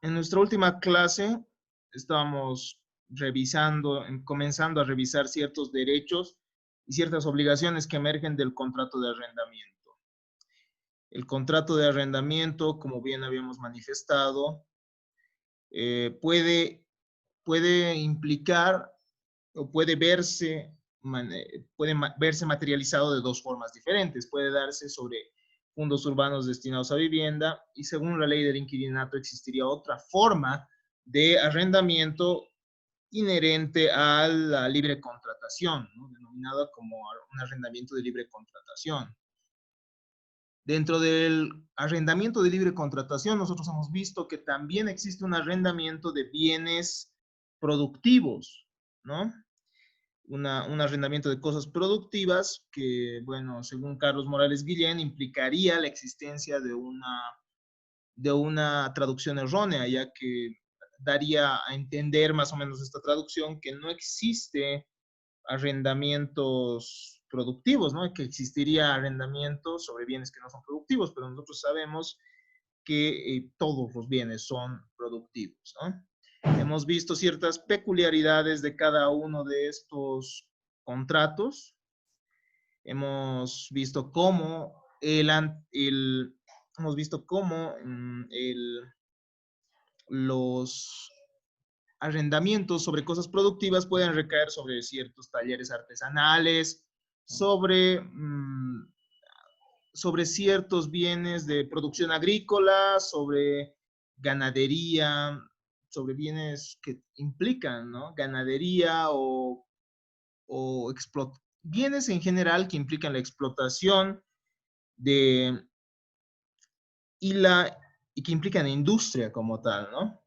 En nuestra última clase estábamos comenzando a revisar ciertos derechos y ciertas obligaciones que emergen del contrato de arrendamiento. El contrato de arrendamiento, como bien habíamos manifestado, puede implicar o puede verse materializado de dos formas diferentes. Puede darse sobre fondos urbanos destinados a vivienda y según la ley del inquilinato existiría otra forma de arrendamiento inherente a la libre contratación, ¿no? Denominada como un arrendamiento de libre contratación. Dentro del arrendamiento de libre contratación, nosotros hemos visto que también existe un arrendamiento de bienes productivos, ¿no? Un arrendamiento de cosas productivas que, bueno, según Carlos Morales Guillén, implicaría la existencia de una traducción errónea, ya que daría a entender más o menos esta traducción que no existe arrendamientos productivos, ¿no? Que existiría arrendamiento sobre bienes que no son productivos, pero nosotros sabemos que todos los bienes son productivos, ¿no? Hemos visto ciertas peculiaridades de cada uno de estos contratos. Hemos visto cómo los arrendamientos sobre cosas productivas pueden recaer sobre ciertos talleres artesanales, sobre ciertos bienes de producción agrícola, sobre ganadería, sobre bienes que implican, ¿no? Ganadería o bienes en general que implican la explotación de, y que implican industria como tal, ¿no?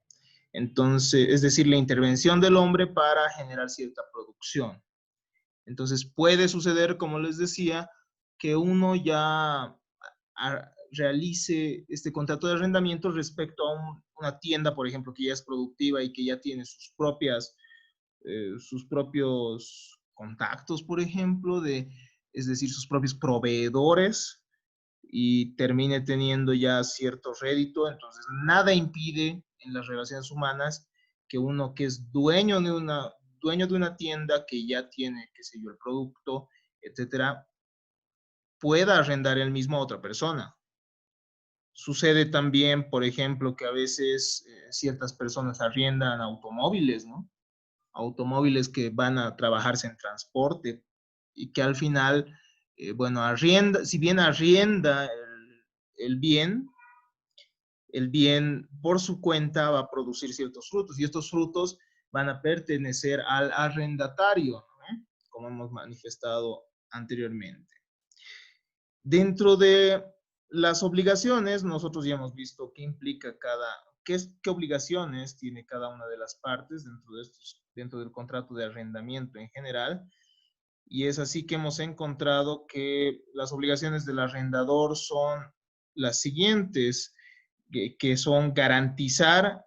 Entonces, es decir, la intervención del hombre para generar cierta producción. Entonces, puede suceder, como les decía, que uno ya realice este contrato de arrendamiento respecto a una tienda, por ejemplo, que ya es productiva y que ya tiene sus propios contactos, por ejemplo, es decir, sus propios proveedores, y termine teniendo ya cierto rédito. Entonces, nada impide en las relaciones humanas que uno que es dueño de una tienda que ya tiene, qué sé yo, el producto, etcétera, pueda arrendar el mismo a otra persona. Sucede también, por ejemplo, que a veces ciertas personas arriendan automóviles, ¿no? Automóviles que van a trabajarse en transporte y que al final, bueno, si bien arrienda el bien, el bien por su cuenta va a producir ciertos frutos y estos frutos van a pertenecer al arrendatario, ¿no? Como hemos manifestado anteriormente. Dentro de las obligaciones, nosotros ya hemos visto qué implica qué obligaciones tiene cada una de las partes dentro del contrato de arrendamiento en general. Y es así que hemos encontrado que las obligaciones del arrendador son las siguientes, que son garantizar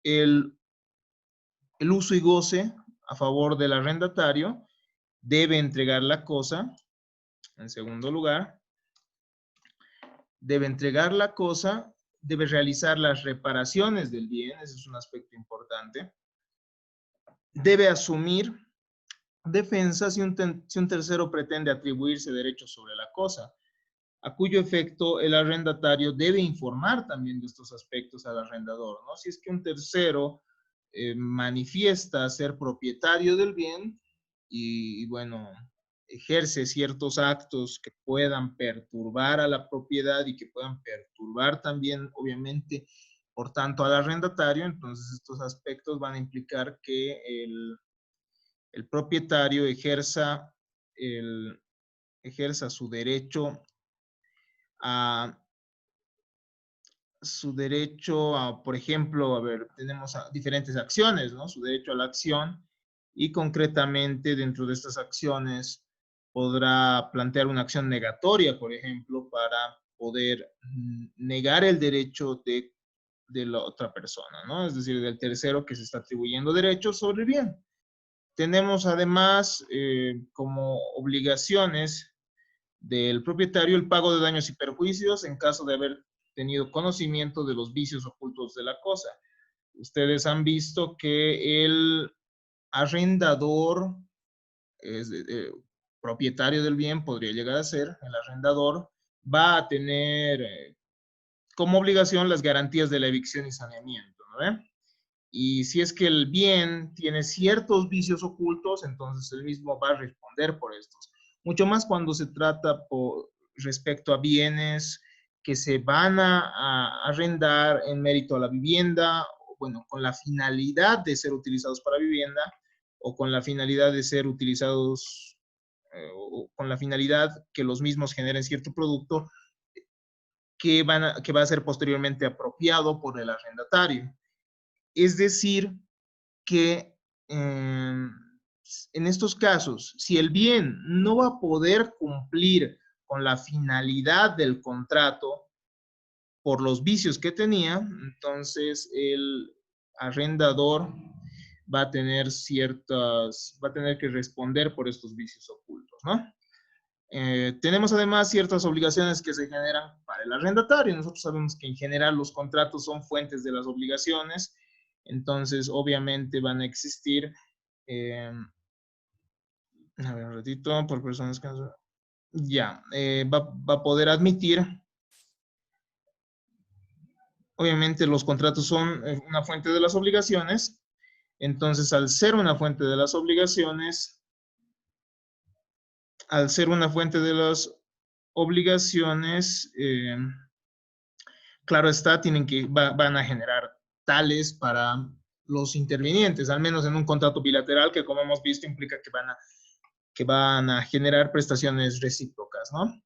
el uso y goce a favor del arrendatario, debe entregar la cosa, en segundo lugar, debe entregar la cosa, debe realizar las reparaciones del bien, ese es un aspecto importante, debe asumir defensa si un tercero pretende atribuirse derechos sobre la cosa, a cuyo efecto el arrendatario debe informar también de estos aspectos al arrendador, ¿no? Si es que un tercero manifiesta ser propietario del bien y bueno, ejerce ciertos actos que puedan perturbar a la propiedad y que puedan perturbar también, obviamente, por tanto, al arrendatario, entonces estos aspectos van a implicar que el propietario ejerza su derecho a por ejemplo, a ver, tenemos diferentes acciones, ¿no? Su derecho a la acción y concretamente dentro de estas acciones podrá plantear una acción negatoria, por ejemplo, para poder negar el derecho de la otra persona, ¿no? Es decir, del tercero que se está atribuyendo derechos sobre el bien. Tenemos además como obligaciones del propietario el pago de daños y perjuicios en caso de haber tenido conocimiento de los vicios ocultos de la cosa. Ustedes han visto que el arrendador, propietario del bien, podría llegar a ser, el arrendador, va a tener como obligación las garantías de la evicción y saneamiento, ¿no? Y si es que el bien tiene ciertos vicios ocultos, entonces él mismo va a responder por estos. Mucho más cuando se trata respecto a bienes que se van a arrendar en mérito a la vivienda, bueno, con la finalidad de ser utilizados para vivienda o con la finalidad de ser utilizados o con la finalidad que los mismos generen cierto producto que va a ser posteriormente apropiado por el arrendatario. Es decir, que en estos casos, si el bien no va a poder cumplir con la finalidad del contrato por los vicios que tenía, entonces el arrendador va a tener va a tener que responder por estos vicios ocultos, ¿no? Tenemos además ciertas obligaciones que se generan para el arrendatario. Nosotros sabemos que en general los contratos son fuentes de las obligaciones, entonces obviamente van a existir, a ver un ratito, por personas que ya, va a poder admitir, obviamente los contratos son una fuente de las obligaciones, entonces al ser una fuente de las obligaciones, claro está, van a generar tales para los intervinientes, al menos en un contrato bilateral que, como hemos visto, implica que van a generar prestaciones recíprocas, ¿no?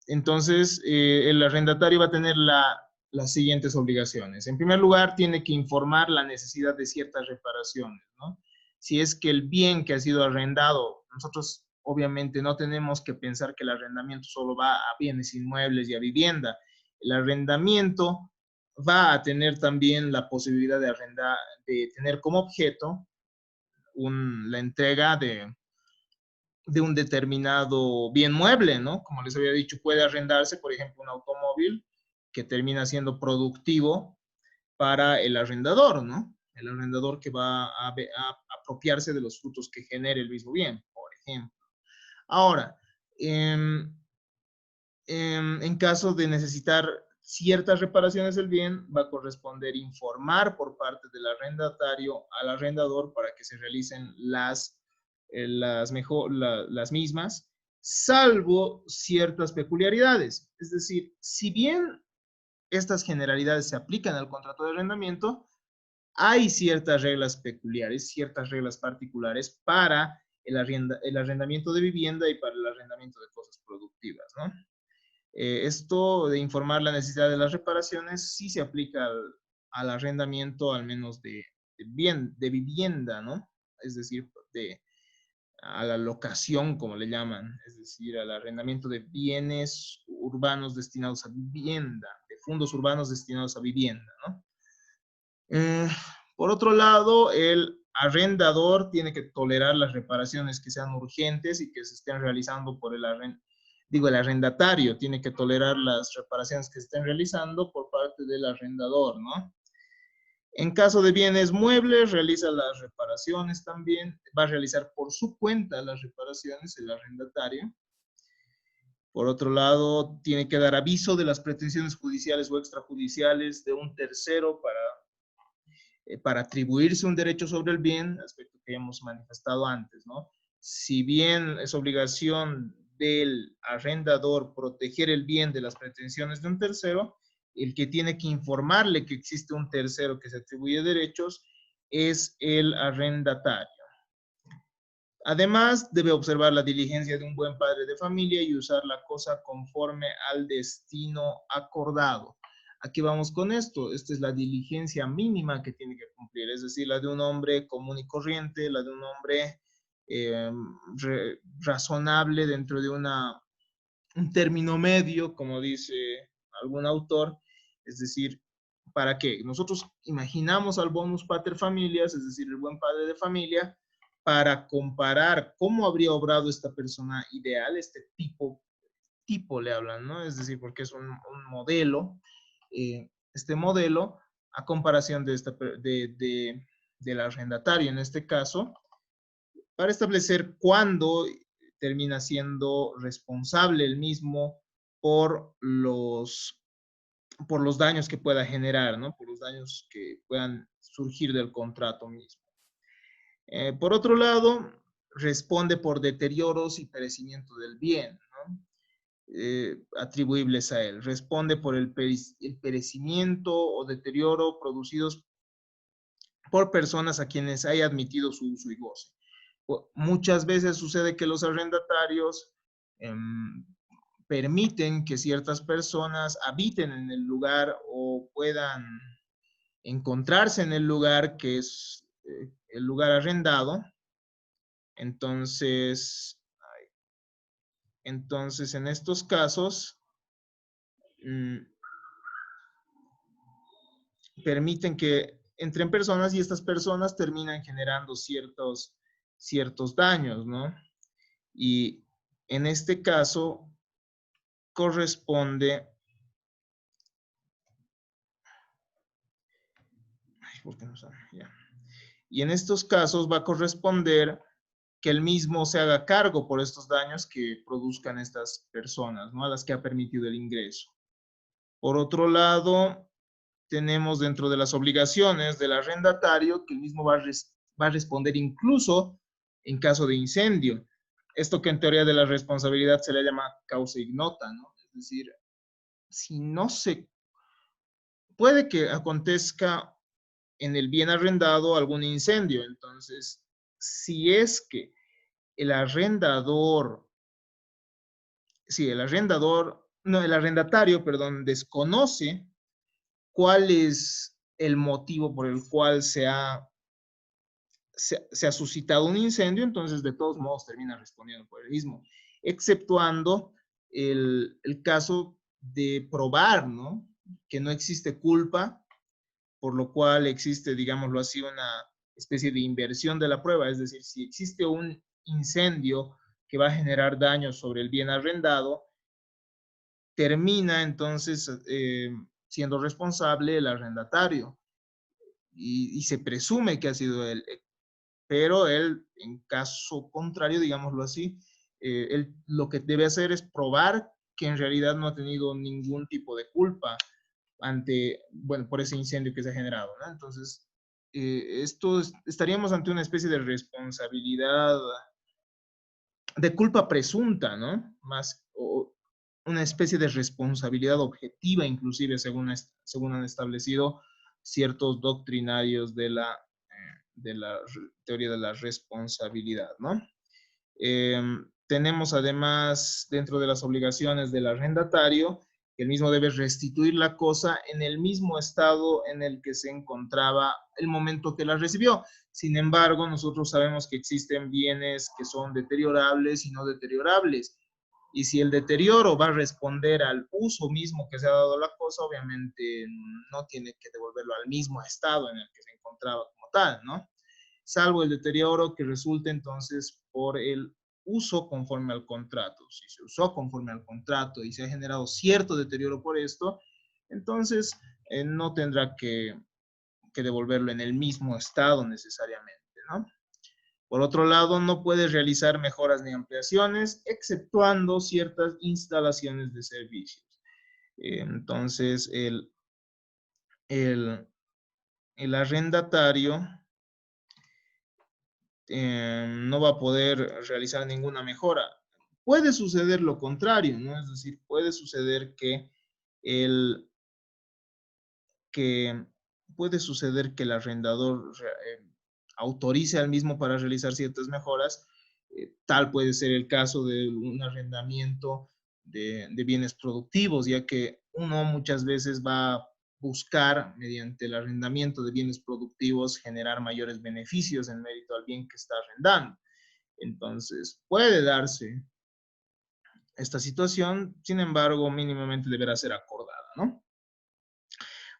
Entonces, el arrendatario va a tener las siguientes obligaciones. En primer lugar, tiene que informar la necesidad de ciertas reparaciones, ¿no? Si es que el bien que ha sido arrendado, nosotros obviamente no tenemos que pensar que el arrendamiento solo va a bienes inmuebles y a vivienda. El arrendamiento va a tener también la posibilidad de tener como objeto la entrega de un determinado bien mueble, ¿no? Como les había dicho, puede arrendarse, por ejemplo, un automóvil que termina siendo productivo para el arrendador, ¿no? El arrendador que va a apropiarse de los frutos que genere el mismo bien, por ejemplo. Ahora, en caso de necesitar ciertas reparaciones del bien, va a corresponder informar por parte del arrendatario al arrendador para que se realicen las mismas, salvo ciertas peculiaridades. Es decir, si bien estas generalidades se aplican al contrato de arrendamiento, hay ciertas reglas peculiares, ciertas reglas particulares para el arrendamiento de vivienda y para el arrendamiento de cosas productivas, ¿no? Esto de informar la necesidad de las reparaciones sí se aplica al arrendamiento, al menos de vivienda, ¿no? Es decir, a la locación, como le llaman, es decir, al arrendamiento de bienes urbanos destinados a vivienda, de fondos urbanos destinados a vivienda, ¿no? Por otro lado, el arrendador tiene que tolerar las reparaciones que sean urgentes y que se estén realizando por el arrendatario tiene que tolerar las reparaciones que se estén realizando por parte del arrendador, ¿no? En caso de bienes muebles, realiza las reparaciones también, va a realizar por su cuenta las reparaciones el arrendatario. Por otro lado, tiene que dar aviso de las pretensiones judiciales o extrajudiciales de un tercero para atribuirse un derecho sobre el bien, aspecto que hemos manifestado antes, ¿no? Si bien es obligación del arrendador proteger el bien de las pretensiones de un tercero, el que tiene que informarle que existe un tercero que se atribuye derechos es el arrendatario. Además, debe observar la diligencia de un buen padre de familia y usar la cosa conforme al destino acordado. Aquí vamos con esto. Esta es la diligencia mínima que tiene que cumplir, es decir, la de un hombre común y corriente, la de un hombre razonable dentro de un término medio, como dice algún autor, es decir, ¿para qué? Nosotros imaginamos al bonus pater familias, es decir, el buen padre de familia, para comparar cómo habría obrado esta persona ideal, este tipo le hablan, ¿no? Es decir, porque es un modelo, este modelo a comparación del arrendatario en este caso, para establecer cuándo termina siendo responsable el mismo por los daños que pueda generar, ¿no? Por los daños que puedan surgir del contrato mismo. Por otro lado, responde por deterioros y perecimiento del bien, ¿no? Atribuibles a él. Responde por el perecimiento o deterioro producidos por personas a quienes haya admitido su uso y goce. Muchas veces sucede que los arrendatarios permiten que ciertas personas habiten en el lugar o puedan encontrarse en el lugar que es el lugar arrendado. Entonces, en estos casos, permiten que entren personas y estas personas terminan generando ciertos daños, ¿no? Y en este caso corresponde, ¿por qué no sale? Ya. Y en estos casos va a corresponder que el mismo se haga cargo por estos daños que produzcan estas personas, ¿no? A las que ha permitido el ingreso. Por otro lado, tenemos dentro de las obligaciones del arrendatario que el mismo va a responder incluso en caso de incendio. Esto que en teoría de la responsabilidad se le llama causa ignota, ¿no? Es decir, si no se puede que acontezca en el bien arrendado algún incendio, entonces, si es que el arrendador, no, el arrendatario, perdón, desconoce cuál es el motivo por el cual se ha suscitado un incendio, entonces de todos modos termina respondiendo por el mismo, exceptuando el caso de probar, ¿no? Que no existe culpa, por lo cual existe, digámoslo así, una especie de inversión de la prueba, es decir, si existe un incendio que va a generar daños sobre el bien arrendado, termina entonces siendo responsable el arrendatario y se presume que ha sido él, pero él, en caso contrario, digámoslo así, él lo que debe hacer es probar que en realidad no ha tenido ningún tipo de culpa por ese incendio que se ha generado, ¿no? Entonces, estaríamos ante una especie de responsabilidad, de culpa presunta, ¿no? O una especie de responsabilidad objetiva, inclusive, según han establecido ciertos doctrinarios de la teoría de la responsabilidad, ¿no? Tenemos además dentro de las obligaciones del arrendatario que el mismo debe restituir la cosa en el mismo estado en el que se encontraba el momento que la recibió. Sin embargo, nosotros sabemos que existen bienes que son deteriorables y no deteriorables. Y si el deterioro va a responder al uso mismo que se ha dado a la cosa, obviamente no tiene que devolverlo al mismo estado en el que se encontraba como tal, ¿no? Salvo el deterioro que resulte entonces por el uso conforme al contrato. Si se usó conforme al contrato y se ha generado cierto deterioro por esto, entonces no tendrá que devolverlo en el mismo estado necesariamente, ¿no? Por otro lado, no puede realizar mejoras ni ampliaciones, exceptuando ciertas instalaciones de servicios. Entonces, el arrendatario no va a poder realizar ninguna mejora. Puede suceder lo contrario, ¿no? Es decir, puede suceder el, que el arrendador autorice al mismo para realizar ciertas mejoras. Tal puede ser el caso de un arrendamiento de bienes productivos, ya que uno muchas veces va a buscar, mediante el arrendamiento de bienes productivos, generar mayores beneficios en mérito al bien que está arrendando. Entonces, puede darse esta situación, sin embargo, mínimamente deberá ser acordada, ¿no?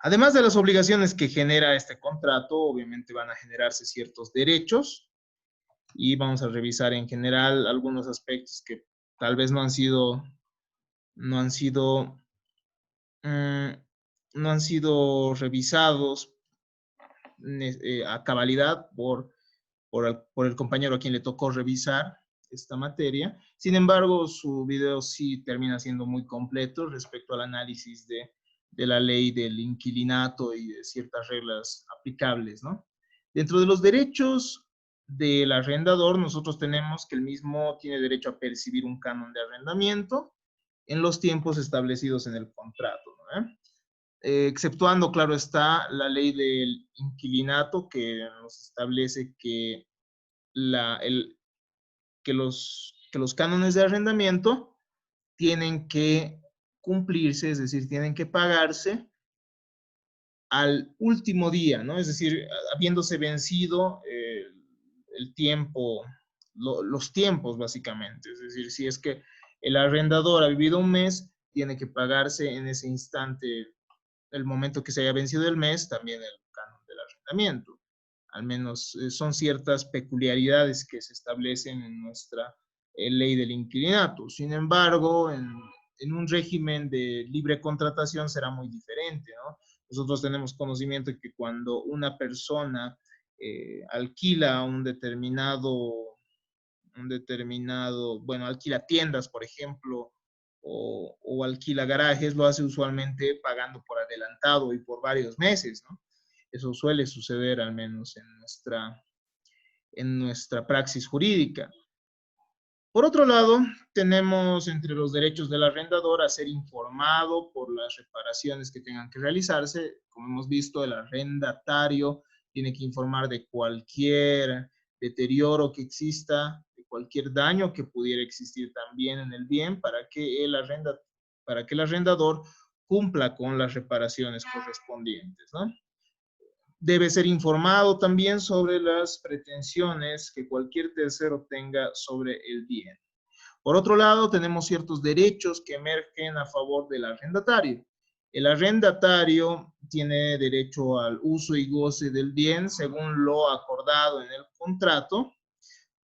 Además de las obligaciones que genera este contrato, obviamente van a generarse ciertos derechos y vamos a revisar en general algunos aspectos que tal vez no han sido no han sido revisados a cabalidad por el compañero a quien le tocó revisar esta materia. Sin embargo, su video sí termina siendo muy completo respecto al análisis de la ley del inquilinato y de ciertas reglas aplicables, ¿no? Dentro de los derechos del arrendador, nosotros tenemos que el mismo tiene derecho a percibir un canon de arrendamiento en los tiempos establecidos en el contrato, ¿no? Exceptuando, claro está, la ley del inquilinato que nos establece que, que los cánones de arrendamiento tienen que cumplirse, es decir, tienen que pagarse al último día, ¿no? Es decir, habiéndose vencido el tiempo, los tiempos básicamente. Es decir, si es que el arrendador ha vivido un mes, tiene que pagarse en ese instante, el momento que se haya vencido el mes, también el canon del arrendamiento. Al menos son ciertas peculiaridades que se establecen en nuestra ley del inquilinato. Sin embargo, en un régimen de libre contratación será muy diferente, ¿no? Nosotros tenemos conocimiento de que cuando una persona alquila bueno, alquila tiendas, por ejemplo, o alquila garajes, lo hace usualmente pagando por adelantado y por varios meses, ¿no? Eso suele suceder al menos en nuestra praxis jurídica. Por otro lado, tenemos entre los derechos del arrendador a ser informado por las reparaciones que tengan que realizarse. Como hemos visto, el arrendatario tiene que informar de cualquier deterioro que exista, de cualquier daño que pudiera existir también en el bien para que el arrendador cumpla con las reparaciones correspondientes, ¿no? Debe ser informado también sobre las pretensiones que cualquier tercero tenga sobre el bien. Por otro lado, tenemos ciertos derechos que emergen a favor del arrendatario. El arrendatario tiene derecho al uso y goce del bien según lo acordado en el contrato,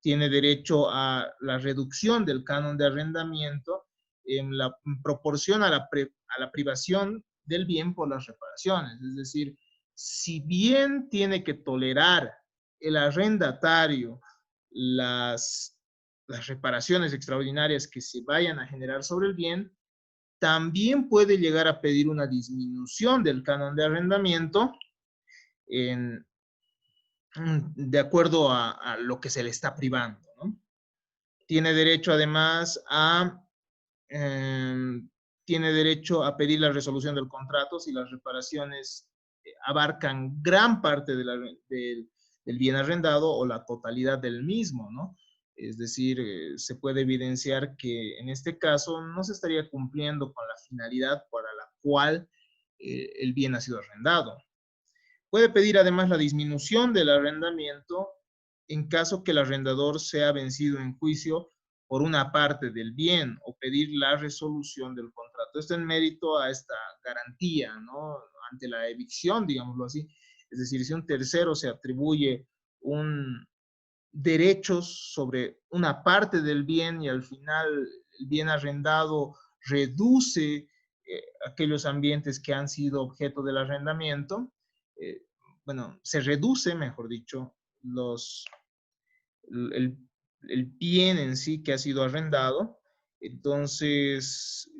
tiene derecho a la reducción del canon de arrendamiento en la proporción a la privación del bien por las reparaciones. Es decir, si bien tiene que tolerar el arrendatario las reparaciones extraordinarias que se vayan a generar sobre el bien, también puede llegar a pedir una disminución del canon de arrendamiento de acuerdo a lo que se le está privando, ¿no? Tiene derecho además tiene derecho a pedir la resolución del contrato si las reparaciones abarcan gran parte del bien arrendado o la totalidad del mismo, ¿no? Es decir, se puede evidenciar que en este caso no se estaría cumpliendo con la finalidad para la cual el bien ha sido arrendado. Puede pedir además la disminución del arrendamiento en caso que el arrendador sea vencido en juicio por una parte del bien o pedir la resolución del contrato. Esto en mérito a esta garantía, ¿no? Ante la evicción, digámoslo así. Es decir, si un tercero se atribuye un derechos sobre una parte del bien y al final el bien arrendado reduce aquellos ambientes que han sido objeto del arrendamiento, bueno, se reduce, mejor dicho, el, el bien en sí que ha sido arrendado. Entonces,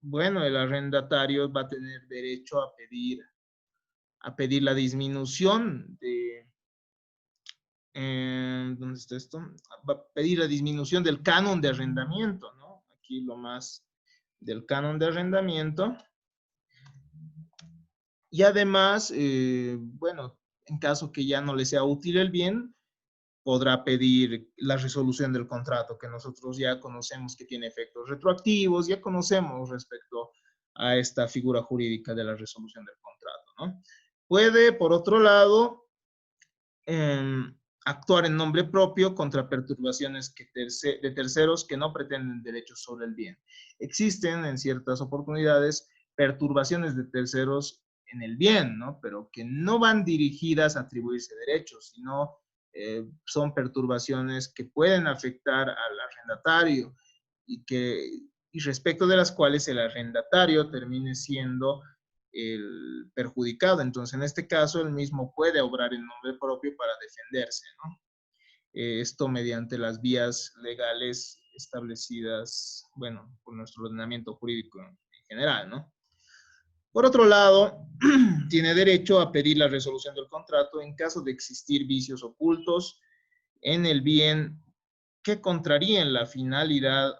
bueno, el arrendatario va a tener derecho a pedir la disminución ¿dónde está esto? Va a pedir la disminución del canon de arrendamiento, ¿no? Aquí lo más del canon de arrendamiento. Y además, bueno, en caso que ya no le sea útil el bien, podrá pedir la resolución del contrato, que nosotros ya conocemos que tiene efectos retroactivos, ya conocemos respecto a esta figura jurídica de la resolución del contrato, ¿no? Puede, por otro lado, actuar en nombre propio contra perturbaciones de terceros que no pretenden derechos sobre el bien. Existen en ciertas oportunidades perturbaciones de terceros en el bien, ¿no? Pero que no van dirigidas a atribuirse derechos, sino son perturbaciones que pueden afectar al arrendatario y respecto de las cuales el arrendatario termine siendo el perjudicado. Entonces, en este caso, él mismo puede obrar en nombre propio para defenderse, ¿no? Esto mediante las vías legales establecidas, bueno, por nuestro ordenamiento jurídico en general, ¿no? Por otro lado, tiene derecho a pedir la resolución del contrato en caso de existir vicios ocultos en el bien que contraríen la finalidad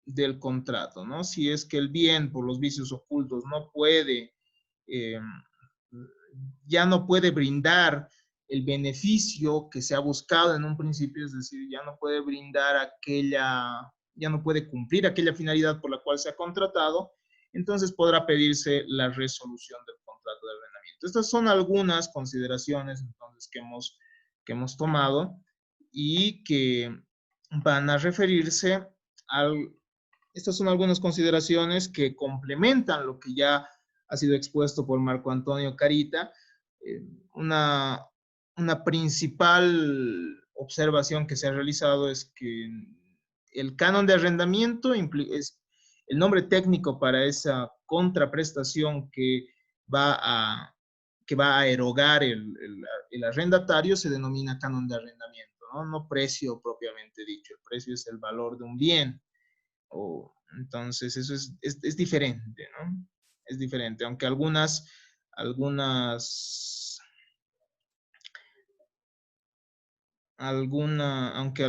del contrato, ¿no? Si es que el bien por los vicios ocultos no puede, eh, ya no puede brindar el beneficio que se ha buscado en un principio, es decir, ya no puede brindar aquella, ya no puede cumplir aquella finalidad por la cual se ha contratado, entonces podrá pedirse la resolución del contrato de arrendamiento. Estas son algunas consideraciones entonces que hemos tomado y que van a referirse al... Estas son algunas consideraciones que complementan lo que ya ha sido expuesto por Marco Antonio Carita. Eh, una, una principal observación que se ha realizado es que el canon de arrendamiento es el nombre técnico para esa contraprestación que va a erogar el arrendatario, se denomina canon de arrendamiento, ¿no? No precio propiamente dicho. El precio es el valor de un bien. Entonces, eso es diferente, ¿no? Es diferente, aunque aunque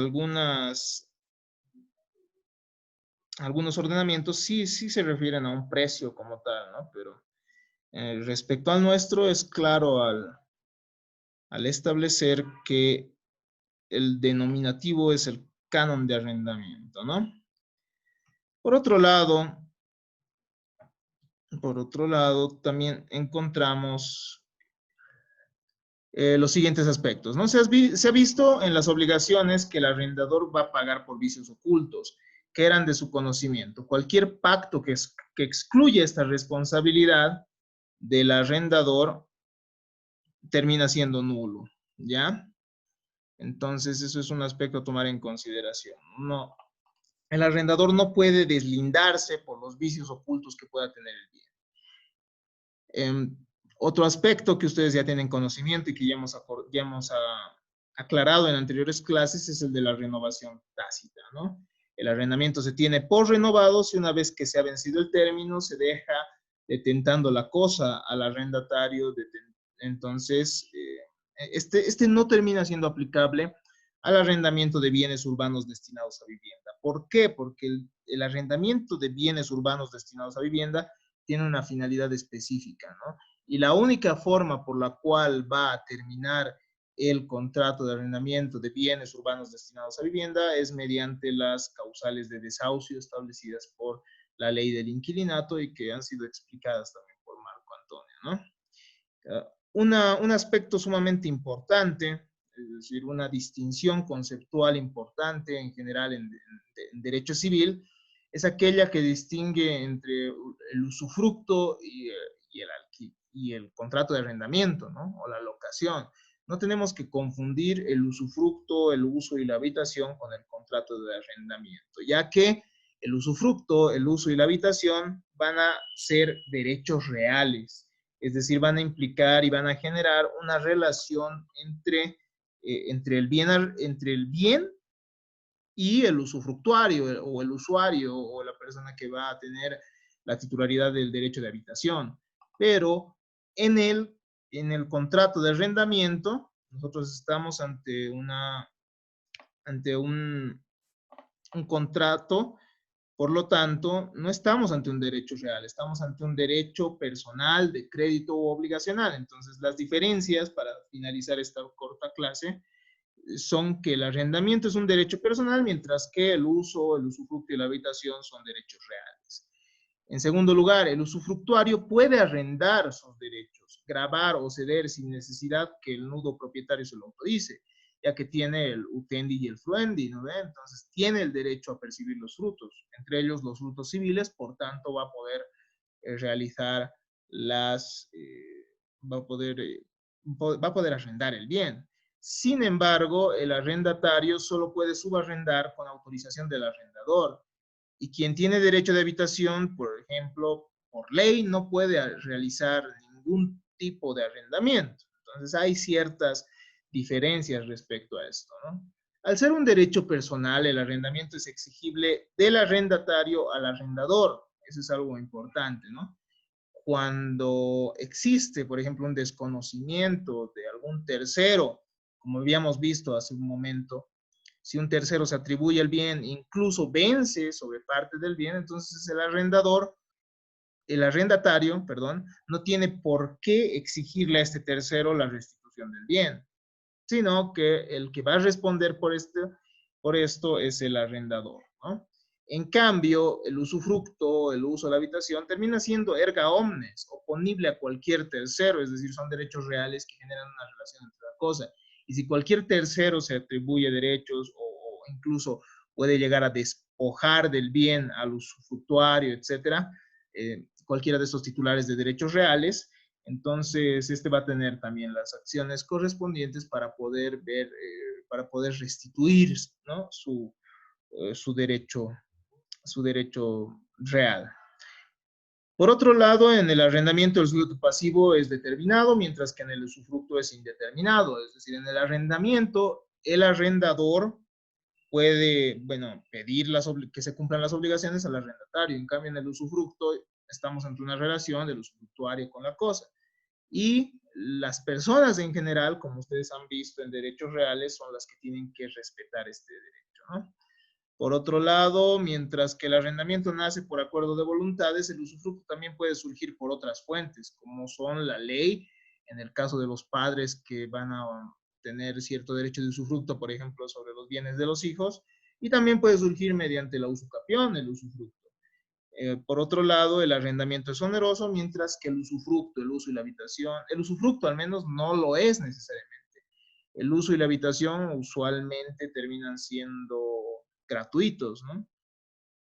algunos ordenamientos sí se refieren a un precio como tal, ¿no? Pero respecto al nuestro, es claro al establecer que el denominativo es el canon de arrendamiento, ¿no? Por otro lado, también encontramos los siguientes aspectos, ¿no? Se ha visto en las obligaciones que el arrendador va a pagar por vicios ocultos, que eran de su conocimiento. Cualquier pacto que excluya esta responsabilidad del arrendador termina siendo nulo, ¿ya? Entonces, eso es un aspecto a tomar en consideración. No, el arrendador no puede deslindarse por los vicios ocultos que pueda tener el bien. Otro aspecto que ustedes ya tienen conocimiento y que ya hemos aclarado en anteriores clases es el de la renovación tácita, ¿no? El arrendamiento se tiene por renovado si una vez que se ha vencido el término se deja detentando la cosa al arrendatario. Entonces, este no termina siendo aplicable al arrendamiento de bienes urbanos destinados a vivienda. ¿Por qué? Porque el arrendamiento de bienes urbanos destinados a vivienda tiene una finalidad específica, ¿no? Y la única forma por la cual va a terminar el contrato de arrendamiento de bienes urbanos destinados a vivienda es mediante las causales de desahucio establecidas por la ley del inquilinato y que han sido explicadas también por Marco Antonio, ¿no? Un aspecto sumamente importante, es decir, una distinción conceptual importante en general en derecho civil, es aquella que distingue entre el usufructo y el contrato de arrendamiento, ¿no? O la locación. No tenemos que confundir el usufructo, el uso y la habitación con el contrato de arrendamiento, ya que el usufructo, el uso y la habitación van a ser derechos reales, es decir, van a implicar y van a generar una relación entre el bien y el usufructuario o el usuario o la persona que va a tener la titularidad del derecho de habitación. Pero en el contrato de arrendamiento, nosotros estamos ante un contrato. Por lo tanto, no estamos ante un derecho real, estamos ante un derecho personal de crédito o obligacional. Entonces, las diferencias, para finalizar esta corta clase, son que el arrendamiento es un derecho personal, mientras que el uso, el usufructo y la habitación son derechos reales. En segundo lugar, el usufructuario puede arrendar sus derechos, gravar o ceder sin necesidad que el nudo propietario se lo autorice, ya que tiene el utendi y el fluendi, ¿no ve? Entonces tiene el derecho a percibir los frutos, entre ellos los frutos civiles, por tanto va a poder realizar va a poder arrendar el bien. Sin embargo, el arrendatario solo puede subarrendar con autorización del arrendador. Y quien tiene derecho de habitación, por ejemplo, por ley no puede realizar ningún tipo de arrendamiento. Entonces hay ciertas diferencias respecto a esto, ¿no? Al ser un derecho personal, el arrendamiento es exigible del arrendatario al arrendador. Eso es algo importante, ¿no? Cuando existe, por ejemplo, un desconocimiento de algún tercero, como habíamos visto hace un momento, si un tercero se atribuye el bien, incluso vence sobre parte del bien, entonces el arrendatario, perdón, no tiene por qué exigirle a este tercero la restitución del bien, sino que el que va a responder por esto es el arrendador, ¿no? En cambio, el usufructo, el uso de la habitación, termina siendo erga omnes, oponible a cualquier tercero, es decir, son derechos reales que generan una relación entre la cosa. Y si cualquier tercero se atribuye derechos o incluso puede llegar a despojar del bien al usufructuario, etcétera, cualquiera de estos titulares de derechos reales, entonces este va a tener también las acciones correspondientes para poder ver, para poder restituir, ¿no? Su derecho, su derecho real. Por otro lado, en el arrendamiento el sujeto pasivo es determinado, mientras que en el usufructo es indeterminado. Es decir, en el arrendamiento, el arrendador puede, bueno, pedir que se cumplan las obligaciones al arrendatario. En cambio, en el usufructo estamos ante una relación del usufructuario con la cosa. Y las personas en general, como ustedes han visto en derechos reales, son las que tienen que respetar este derecho, ¿no? Por otro lado, mientras que el arrendamiento nace por acuerdo de voluntades, el usufructo también puede surgir por otras fuentes, como son la ley, en el caso de los padres que van a tener cierto derecho de usufructo, por ejemplo, sobre los bienes de los hijos, y también puede surgir mediante la usucapión, el usufructo. Por otro lado, el arrendamiento es oneroso, mientras que el usufructo, el uso y la habitación, el usufructo al menos no lo es necesariamente. El uso y la habitación usualmente terminan siendo gratuitos, ¿no?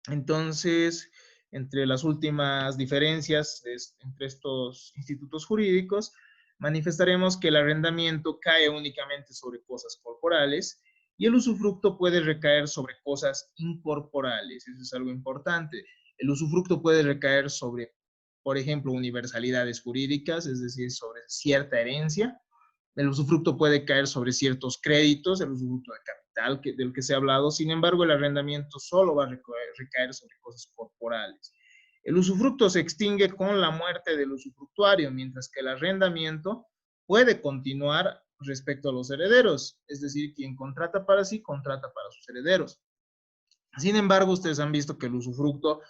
Entonces, entre las últimas diferencias entre estos institutos jurídicos, manifestaremos que el arrendamiento cae únicamente sobre cosas corporales y el usufructo puede recaer sobre cosas incorporales. Eso es algo importante. El usufructo puede recaer sobre, por ejemplo, universalidades jurídicas, es decir, sobre cierta herencia. El usufructo puede caer sobre ciertos créditos, el usufructo de capital del que se ha hablado. Sin embargo, el arrendamiento solo va a recaer sobre cosas corporales. El usufructo se extingue con la muerte del usufructuario, mientras que el arrendamiento puede continuar respecto a los herederos, es decir, quien contrata para sí, contrata para sus herederos. Sin embargo, ustedes han visto que el usufructo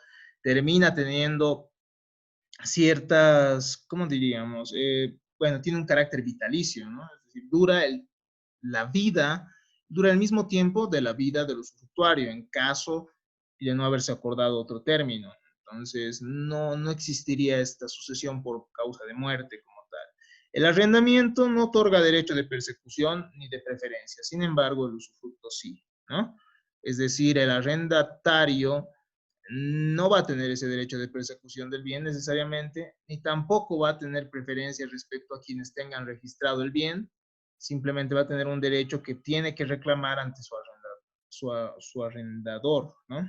termina teniendo ciertas, ¿cómo diríamos? Bueno, tiene un carácter vitalicio, ¿no? Es decir, la vida, dura el mismo tiempo de la vida del usufructuario, en caso de no haberse acordado otro término. Entonces, no existiría esta sucesión por causa de muerte como tal. El arrendamiento no otorga derecho de persecución ni de preferencia, sin embargo, el usufructo sí, ¿no? Es decir, el arrendatario no va a tener ese derecho de persecución del bien necesariamente, ni tampoco va a tener preferencias respecto a quienes tengan registrado el bien, simplemente va a tener un derecho que tiene que reclamar ante su arrendador, ¿no?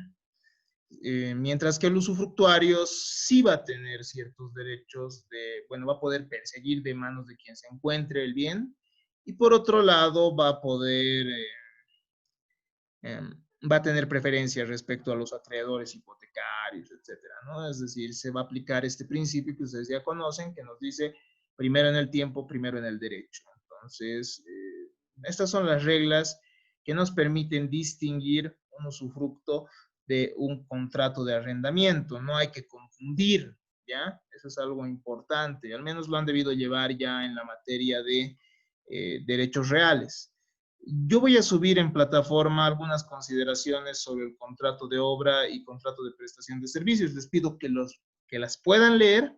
Mientras que el usufructuario sí va a tener ciertos derechos bueno, va a poder perseguir de manos de quien se encuentre el bien, y por otro lado va a poder va a tener preferencias respecto a los acreedores hipotecarios, etcétera, ¿no? Es decir, se va a aplicar este principio que ustedes ya conocen, que nos dice primero en el tiempo, primero en el derecho. Entonces, estas son las reglas que nos permiten distinguir un usufructo de un contrato de arrendamiento. No hay que confundir, ¿ya? Eso es algo importante. Al menos lo han debido llevar ya en la materia de derechos reales. Yo voy a subir en plataforma algunas consideraciones sobre el contrato de obra y contrato de prestación de servicios. Les pido que las puedan leer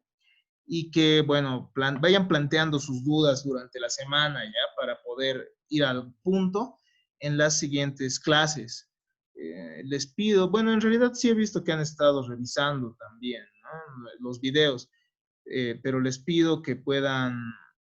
y que, bueno, vayan planteando sus dudas durante la semana ya para poder ir al punto en las siguientes clases. Les pido, bueno, en realidad sí he visto que han estado revisando también, ¿no? Los videos, pero les pido que puedan